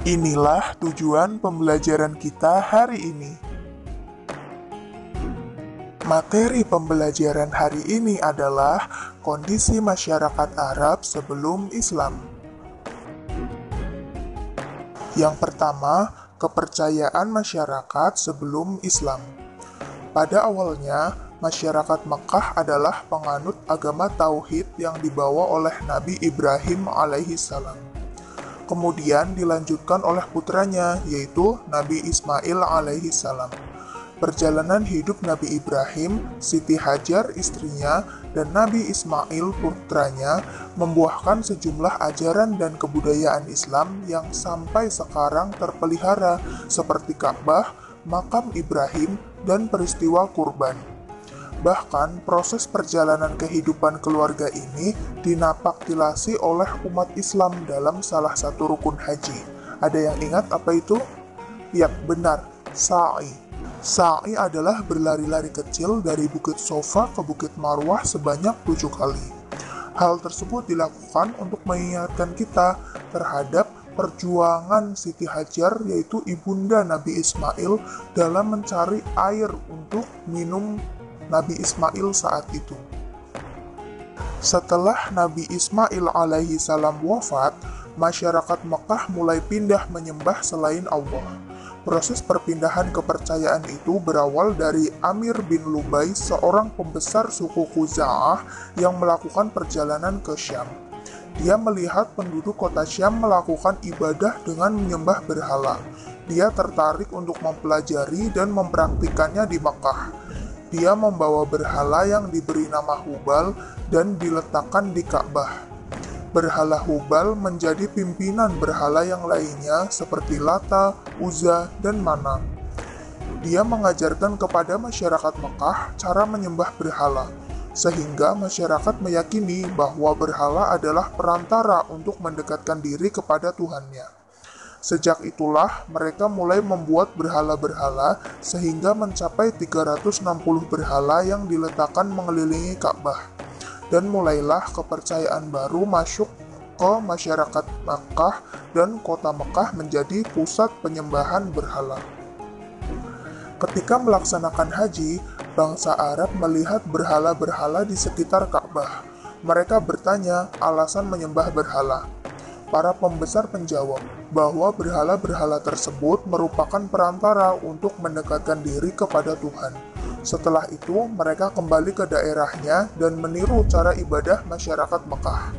Inilah tujuan pembelajaran kita hari ini. Materi pembelajaran hari ini adalah kondisi masyarakat Arab sebelum Islam. Yang pertama, kepercayaan masyarakat sebelum Islam. Pada awalnya, masyarakat Mekah adalah penganut agama Tauhid yang dibawa oleh Nabi Ibrahim alaihissalam. Kemudian dilanjutkan oleh putranya, yaitu Nabi Ismail alaihissalam. Perjalanan hidup Nabi Ibrahim, Siti Hajar istrinya, dan Nabi Ismail putranya membuahkan sejumlah ajaran dan kebudayaan Islam yang sampai sekarang terpelihara seperti Ka'bah, makam Ibrahim, dan peristiwa kurban. Bahkan proses perjalanan kehidupan keluarga ini dinapaktilasi oleh umat Islam dalam salah satu rukun haji. Ada yang ingat apa itu? Yap, benar, sa'i. Sa'i adalah berlari-lari kecil dari Bukit Sofa ke Bukit Marwah sebanyak 7 kali. Hal tersebut dilakukan untuk mengingatkan kita terhadap perjuangan Siti Hajar, yaitu ibunda Nabi Ismail, dalam mencari air untuk minum Nabi Ismail saat itu. Setelah Nabi Ismail alaihi salam wafat, masyarakat Mekah mulai pindah menyembah selain Allah. Proses perpindahan kepercayaan itu berawal dari Amir bin Lubay, seorang pembesar suku Khuza'ah yang melakukan perjalanan ke Syam. Dia melihat penduduk kota Syam melakukan ibadah dengan menyembah berhala. Dia tertarik untuk mempelajari dan mempraktikannya di Mekah. Dia membawa berhala yang diberi nama Hubal dan diletakkan di Ka'bah. Berhala Hubal menjadi pimpinan berhala yang lainnya seperti Lata, Uzza, dan Mana. Dia mengajarkan kepada masyarakat Mekah cara menyembah berhala, sehingga masyarakat meyakini bahwa berhala adalah perantara untuk mendekatkan diri kepada Tuhannya. Sejak itulah mereka mulai membuat berhala-berhala sehingga mencapai 360 berhala yang diletakkan mengelilingi Ka'bah. Dan mulailah kepercayaan baru masuk ke masyarakat Makkah dan kota Mekah menjadi pusat penyembahan berhala. Ketika melaksanakan haji, bangsa Arab melihat berhala-berhala di sekitar Ka'bah. Mereka bertanya alasan menyembah berhala. Para pembesar menjawab bahwa berhala-berhala tersebut merupakan perantara untuk mendekatkan diri kepada Tuhan. Setelah itu, mereka kembali ke daerahnya dan meniru cara ibadah masyarakat Mekah.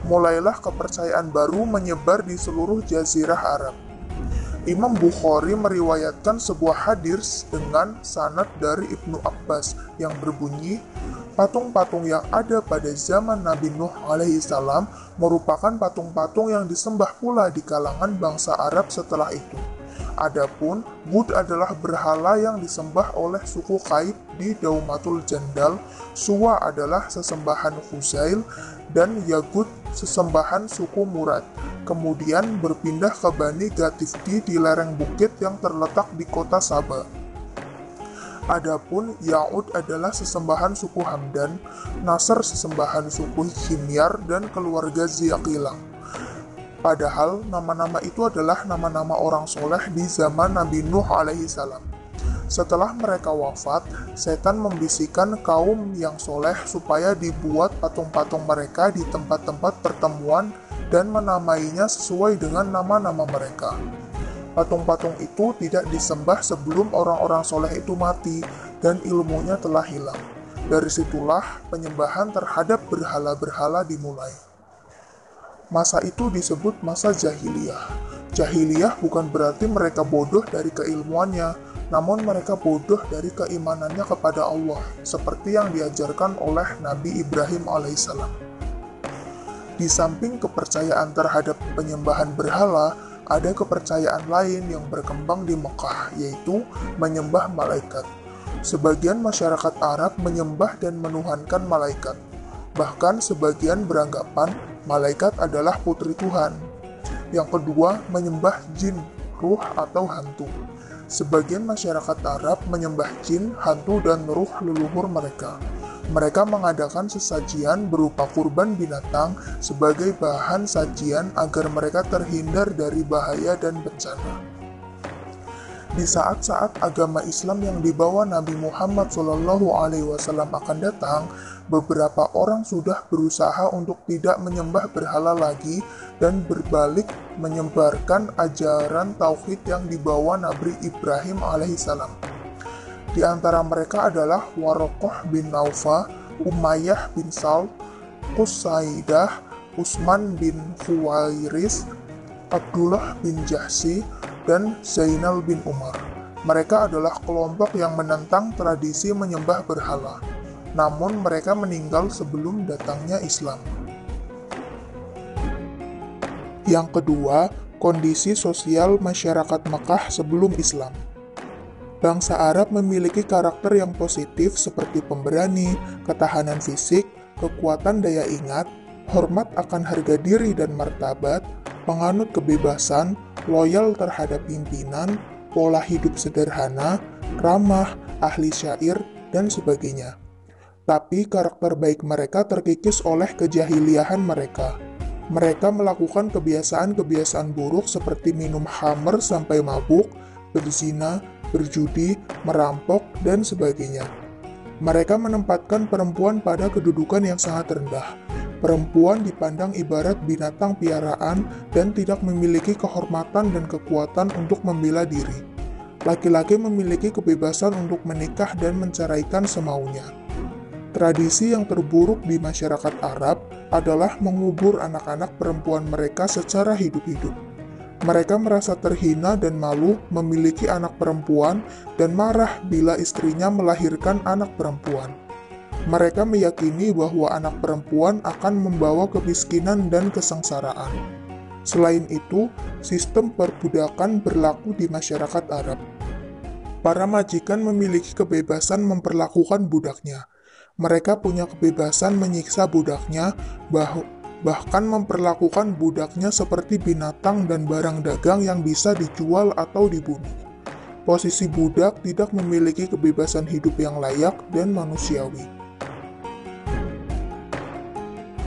Mulailah kepercayaan baru menyebar di seluruh jazirah Arab. Imam Bukhari meriwayatkan sebuah hadis dengan sanad dari Ibnu Abbas yang berbunyi, patung-patung yang ada pada zaman Nabi Nuh alaihissalam merupakan patung-patung yang disembah pula di kalangan bangsa Arab setelah itu. Adapun Bud adalah berhala yang disembah oleh suku Qaib di Daumatul Jandal, Suwa adalah sesembahan Khuzail, dan Yagut sesembahan suku Murad. Kemudian berpindah ke Bani Gatifdi di lereng bukit yang terletak di kota Saba. Adapun Ya'ud adalah sesembahan suku Hamdan, Nasr sesembahan suku Himyar, dan keluarga Ziyaqilang. Padahal nama-nama itu adalah nama-nama orang soleh di zaman Nabi Nuh alaihissalam. Setelah mereka wafat, setan membisikkan kaum yang soleh supaya dibuat patung-patung mereka di tempat-tempat pertemuan dan menamainya sesuai dengan nama-nama mereka. Patung-patung itu tidak disembah sebelum orang-orang soleh itu mati dan ilmunya telah hilang. Dari situlah penyembahan terhadap berhala-berhala dimulai. Masa itu disebut masa jahiliyah. Jahiliyah bukan berarti mereka bodoh dari keilmuannya, namun mereka bodoh dari keimanannya kepada Allah, seperti yang diajarkan oleh Nabi Ibrahim alaihissalam. Di samping kepercayaan terhadap penyembahan berhala, ada kepercayaan lain yang berkembang di Mekah, yaitu menyembah malaikat. Sebagian masyarakat Arab menyembah dan menuhankan malaikat. Bahkan sebagian beranggapan malaikat adalah putri Tuhan. Yang kedua, menyembah jin, ruh atau hantu. Sebagian masyarakat Arab menyembah jin, hantu, dan ruh leluhur mereka. Mereka mengadakan sesajian berupa kurban binatang sebagai bahan sajian agar mereka terhindar dari bahaya dan bencana. Di saat-saat agama Islam yang dibawa Nabi Muhammad SAW akan datang, beberapa orang sudah berusaha untuk tidak menyembah berhala lagi dan berbalik menyebarkan ajaran tauhid yang dibawa Nabi Ibrahim alaihissalam. Di antara mereka adalah Warokoh bin Naufa, Umayyah bin Salt, Qusaidah, Utsman bin Khuwairis, Abdullah bin Jahsi, dan Zainal bin Umar. Mereka adalah kelompok yang menentang tradisi menyembah berhala, namun mereka meninggal sebelum datangnya Islam. Yang kedua, kondisi sosial masyarakat Mekah sebelum Islam. Bangsa Arab memiliki karakter yang positif seperti pemberani, ketahanan fisik, kekuatan daya ingat, hormat akan harga diri dan martabat, penganut kebebasan, loyal terhadap pimpinan, pola hidup sederhana, ramah, ahli syair, dan sebagainya. Tapi karakter baik mereka terkikis oleh kejahiliahan mereka. Mereka melakukan kebiasaan-kebiasaan buruk seperti minum khamr sampai mabuk, berzina, berjudi, merampok, dan sebagainya. Mereka menempatkan perempuan pada kedudukan yang sangat rendah. Perempuan dipandang ibarat binatang piaraan dan tidak memiliki kehormatan dan kekuatan untuk membela diri. Laki-laki memiliki kebebasan untuk menikah dan menceraikan semaunya. Tradisi yang terburuk di masyarakat Arab adalah mengubur anak-anak perempuan mereka secara hidup-hidup. Mereka merasa terhina dan malu memiliki anak perempuan dan marah bila istrinya melahirkan anak perempuan. Mereka meyakini bahwa anak perempuan akan membawa kemiskinan dan kesengsaraan. Selain itu, sistem perbudakan berlaku di masyarakat Arab. Para majikan memiliki kebebasan memperlakukan budaknya. Mereka punya kebebasan menyiksa budaknya, bahkan memperlakukan budaknya seperti binatang dan barang dagang yang bisa dijual atau dibunuh. Posisi budak tidak memiliki kebebasan hidup yang layak dan manusiawi.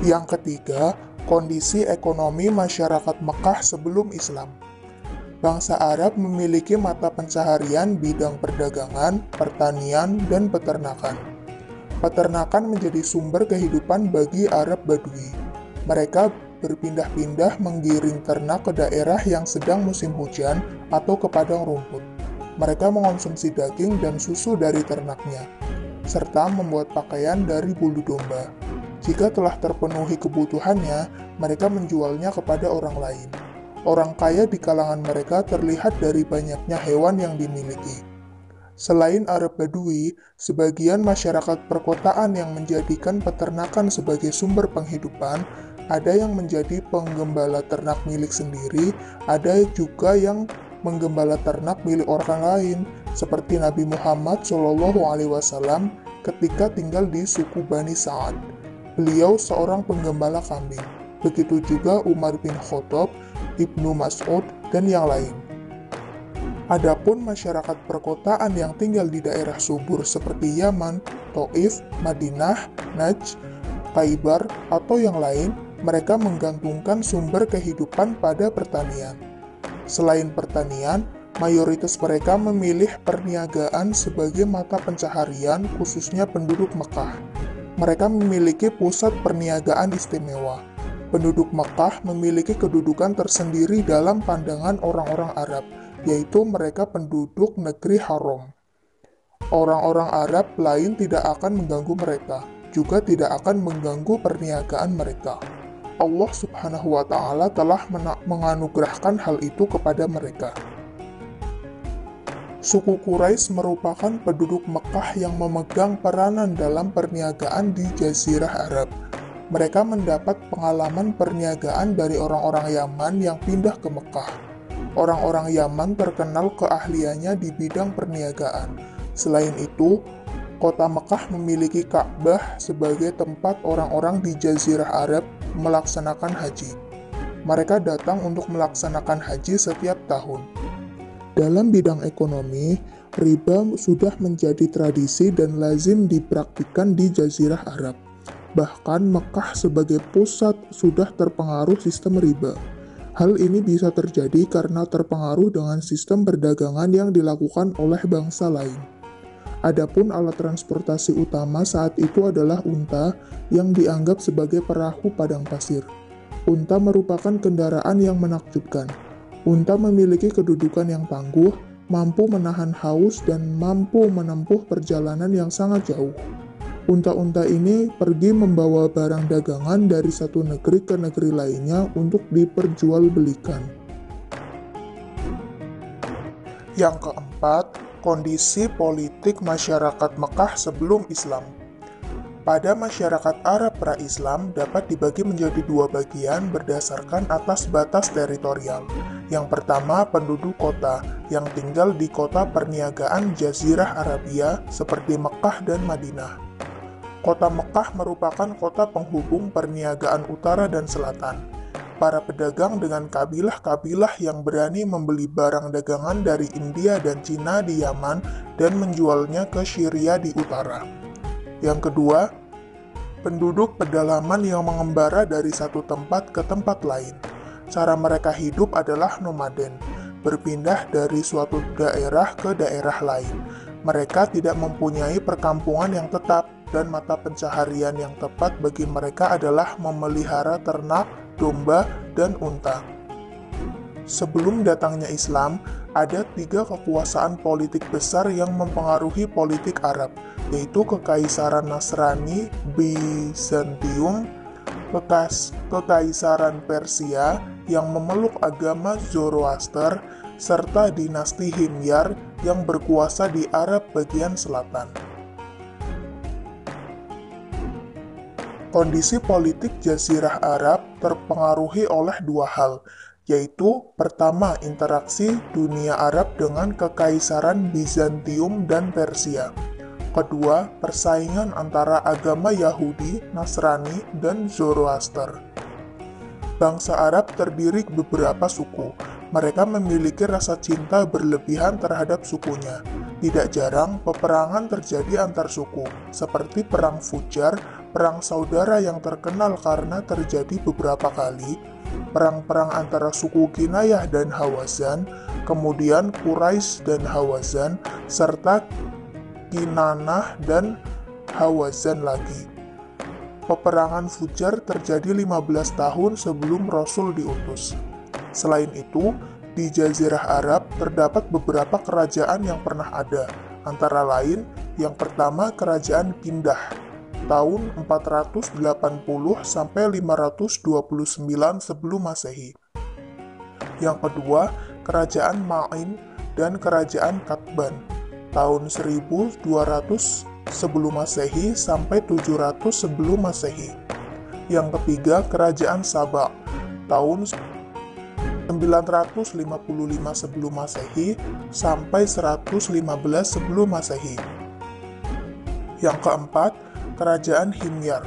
Yang ketiga, kondisi ekonomi masyarakat Mekah sebelum Islam. Bangsa Arab memiliki mata pencaharian bidang perdagangan, pertanian, dan peternakan. Peternakan menjadi sumber kehidupan bagi Arab Badui. Mereka berpindah-pindah menggiring ternak ke daerah yang sedang musim hujan atau ke padang rumput. Mereka mengonsumsi daging dan susu dari ternaknya, serta membuat pakaian dari bulu domba. Jika telah terpenuhi kebutuhannya, mereka menjualnya kepada orang lain. Orang kaya di kalangan mereka terlihat dari banyaknya hewan yang dimiliki. Selain Arab Badui, sebagian masyarakat perkotaan yang menjadikan peternakan sebagai sumber penghidupan, ada yang menjadi penggembala ternak milik sendiri, ada juga yang menggembala ternak milik orang lain, seperti Nabi Muhammad SAW ketika tinggal di suku Bani Sa'ad. Beliau seorang penggembala kambing. Begitu juga Umar bin Khattab, Ibnu Mas'ud, dan yang lain. Adapun masyarakat perkotaan yang tinggal di daerah subur seperti Yaman, Taif, Madinah, Najd, Khaybar, atau yang lain, mereka menggantungkan sumber kehidupan pada pertanian. Selain pertanian, mayoritas mereka memilih perniagaan sebagai mata pencaharian, khususnya penduduk Mekah. Mereka memiliki pusat perniagaan istimewa. Penduduk Mekah memiliki kedudukan tersendiri dalam pandangan orang-orang Arab, yaitu mereka penduduk negeri haram. Orang-orang Arab lain tidak akan mengganggu mereka, juga tidak akan mengganggu perniagaan mereka. Allah Subhanahu wa Ta'ala telah menganugerahkan hal itu kepada mereka. Suku Quraisy merupakan penduduk Mekah yang memegang peranan dalam perniagaan di Jazirah Arab. Mereka mendapat pengalaman perniagaan dari orang-orang Yaman yang pindah ke Mekah. Orang-orang Yaman terkenal keahliannya di bidang perniagaan. Selain itu, kota Mekah memiliki Ka'bah sebagai tempat orang-orang di Jazirah Arab melaksanakan haji. Mereka datang untuk melaksanakan haji setiap tahun. Dalam bidang ekonomi, riba sudah menjadi tradisi dan lazim dipraktikkan di Jazirah Arab. Bahkan Mekah sebagai pusat sudah terpengaruh sistem riba. Hal ini bisa terjadi karena terpengaruh dengan sistem perdagangan yang dilakukan oleh bangsa lain. Adapun alat transportasi utama saat itu adalah unta yang dianggap sebagai perahu padang pasir. Unta merupakan kendaraan yang menakjubkan. Unta memiliki kedudukan yang tangguh, mampu menahan haus, dan mampu menempuh perjalanan yang sangat jauh. Unta-unta ini pergi membawa barang dagangan dari satu negeri ke negeri lainnya untuk diperjualbelikan. Yang keempat, kondisi politik masyarakat Mekah sebelum Islam. Pada masyarakat Arab pra-Islam dapat dibagi menjadi dua bagian berdasarkan atas batas teritorial. Yang pertama, penduduk kota yang tinggal di kota perniagaan Jazirah Arabia seperti Mekah dan Madinah. Kota Mekah merupakan kota penghubung perniagaan utara dan selatan. Para pedagang dengan kabilah-kabilah yang berani membeli barang dagangan dari India dan Cina di Yaman dan menjualnya ke Syria di utara. Yang kedua, penduduk pedalaman yang mengembara dari satu tempat ke tempat lain. Cara mereka hidup adalah nomaden, berpindah dari suatu daerah ke daerah lain. Mereka tidak mempunyai perkampungan yang tetap, dan mata pencaharian yang tepat bagi mereka adalah memelihara ternak, domba, dan unta. Sebelum datangnya Islam, ada 3 kekuasaan politik besar yang mempengaruhi politik Arab, yaitu Kekaisaran Nasrani Bizantium, Kekaisaran Persia yang memeluk agama Zoroaster, serta dinasti Himyar yang berkuasa di Arab bagian selatan. Kondisi politik Jazirah Arab terpengaruhi oleh 2 hal, yaitu pertama, interaksi dunia Arab dengan Kekaisaran Bizantium dan Persia. Kedua, persaingan antara agama Yahudi, Nasrani, dan Zoroaster. Bangsa Arab terdiri beberapa suku. Mereka memiliki rasa cinta berlebihan terhadap sukunya. Tidak jarang, peperangan terjadi antar suku, seperti Perang Fujar, perang saudara yang terkenal karena terjadi beberapa kali, perang-perang antara suku Kinayah dan Hawazan, kemudian Quraisy dan Hawazan, serta Kinanah dan Hawazan lagi. Peperangan Fujar terjadi 15 tahun sebelum Rasul diutus. Selain itu, di Jazirah Arab terdapat beberapa kerajaan yang pernah ada, antara lain yang pertama Kerajaan Kindah tahun 480 sampai 529 sebelum Masehi. Yang kedua, Kerajaan Ma'in dan Kerajaan Katban tahun 1200 sebelum Masehi sampai 700 sebelum Masehi. Yang ketiga, Kerajaan Saba tahun 955 sebelum Masehi sampai 115 sebelum Masehi. Yang keempat, Kerajaan Himyar.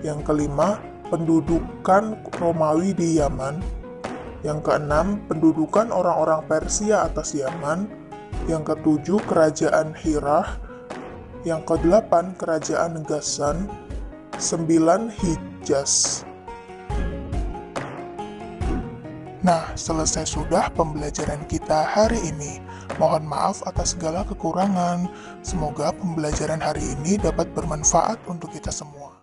Yang kelima, pendudukan Romawi di Yaman. Yang keenam, pendudukan orang-orang Persia atas Yaman. Yang ketujuh, Kerajaan Hirah. Yang kedelapan, Kerajaan Ghassan. 9, Hijaz. Nah, selesai sudah pembelajaran kita hari ini. Mohon maaf atas segala kekurangan. Semoga pembelajaran hari ini dapat bermanfaat untuk kita semua.